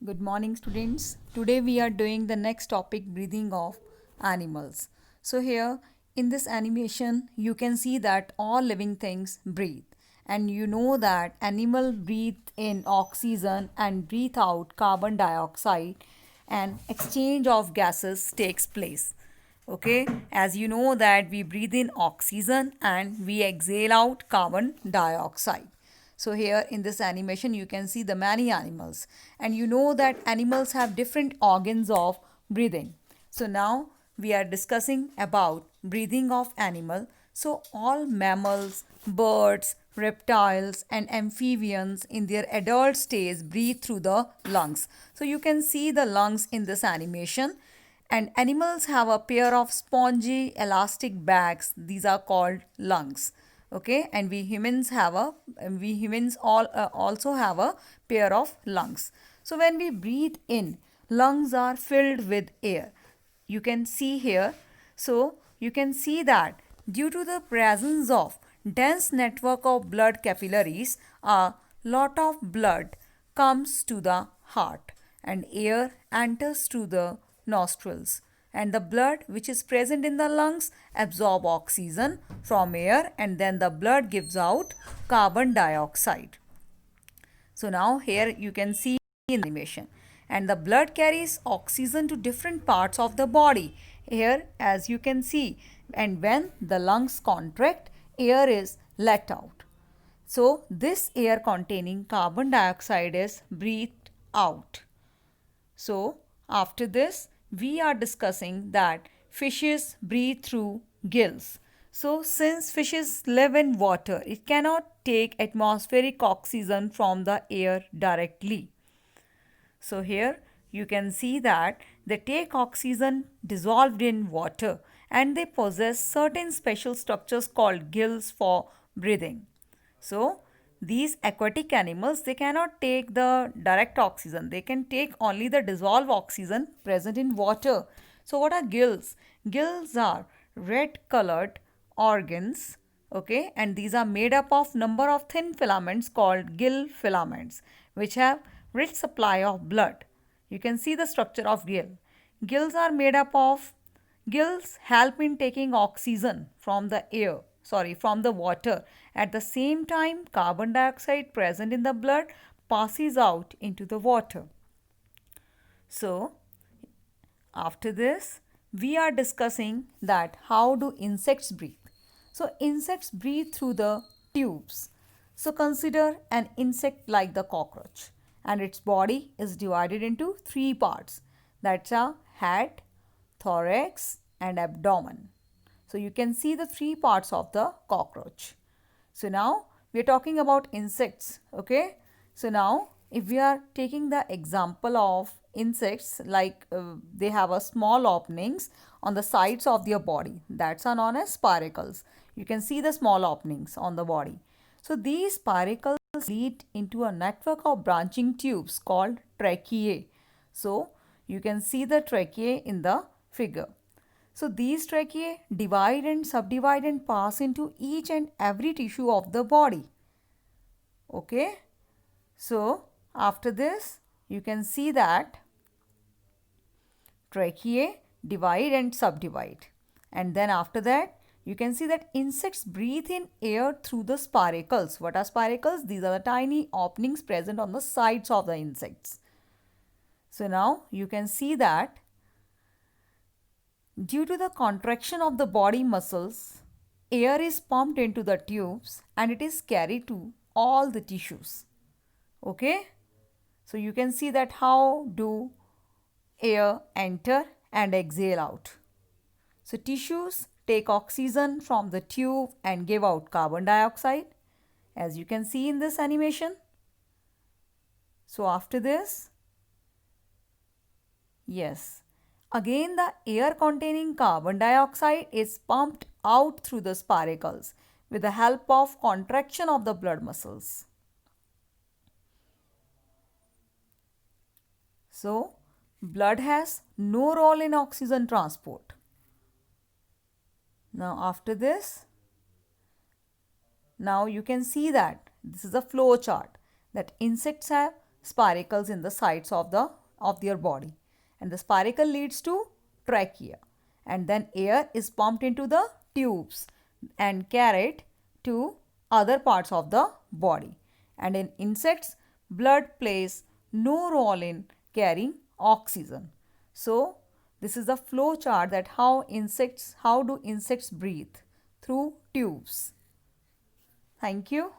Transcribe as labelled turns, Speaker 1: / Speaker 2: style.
Speaker 1: Good morning, students. Today we are doing the next topic, breathing of animals. So here in this animation you can see that all living things breathe, and you know that animal breathe in oxygen and breathe out carbon dioxide, and exchange of gases takes place. Okay, as you know that we breathe in oxygen and we exhale out carbon dioxide. So here in this animation you can see the many animals, and you know that animals have different organs of breathing. So now we are discussing about breathing of animal. So all mammals, birds, reptiles and amphibians in their adult stage breathe through the lungs. So you can see the lungs in this animation, and animals have a pair of spongy elastic bags. These are called lungs. Okay, and we humans all also have a pair of lungs. So when we breathe in, lungs are filled with air. You can see here. So you can see that due to the presence of dense network of blood capillaries, a lot of blood comes to the heart and air enters through the nostrils, and the blood which is present in the lungs absorb oxygen from air, and then the blood gives out carbon dioxide. So now here you can see in the animation, and the blood carries oxygen to different parts of the body here, as you can see, and when the lungs contract, air is let out. So this air containing carbon dioxide is breathed out. So, after this, we are discussing that fishes breathe through gills. So, since fishes live in water, it cannot take atmospheric oxygen from the air directly. So, here you can see that they take oxygen dissolved in water, and they possess certain special structures called gills for breathing. So these aquatic animals, they cannot take the direct oxygen. They can take only the dissolved oxygen present in water. So what are gills? Gills are red colored organs, okay, and these are made up of number of thin filaments called gill filaments, which have rich supply of blood. You can see the structure of gill. Gills are made up of Gills help in taking oxygen from the air, from the water. At the same time, carbon dioxide present in the blood passes out into the water. So, after this, we are discussing that how do insects breathe. So, insects breathe through the tubes. So, consider an insect like the cockroach, and its body is divided into three parts. That's a head, thorax and abdomen. So you can see the three parts of the cockroach. So now we are talking about insects. Okay. So now if we are taking the example of insects, like they have a small openings on the sides of their body, that's are known as spiracles. You can see the small openings on the body. So these spiracles lead into a network of branching tubes called tracheae. So you can see the tracheae in the figure. So these tracheae divide and subdivide and pass into each and every tissue of the body. Okay. So after this, you can see that tracheae divide and subdivide. And then after that, you can see that insects breathe in air through the spiracles. What are spiracles? These are the tiny openings present on the sides of the insects. So now you can see that due to the contraction of the body muscles, air is pumped into the tubes and it is carried to all the tissues. Okay? So you can see that how do air enter and exhale out. So tissues take oxygen from the tube and give out carbon dioxide, as you can see in this animation. So after this, yes, again the air containing carbon dioxide is pumped out through the spiracles with the help of contraction of the blood muscles. So blood has no role in oxygen transport. Now after this, now you can see that this is a flow chart, that insects have spiracles in the sides of their body, and the spiracle leads to trachea, and then air is pumped into the tubes and carried to other parts of the body. And in insects, blood plays no role in carrying oxygen. So this is the flow chart that how do insects breathe through tubes. Thank you.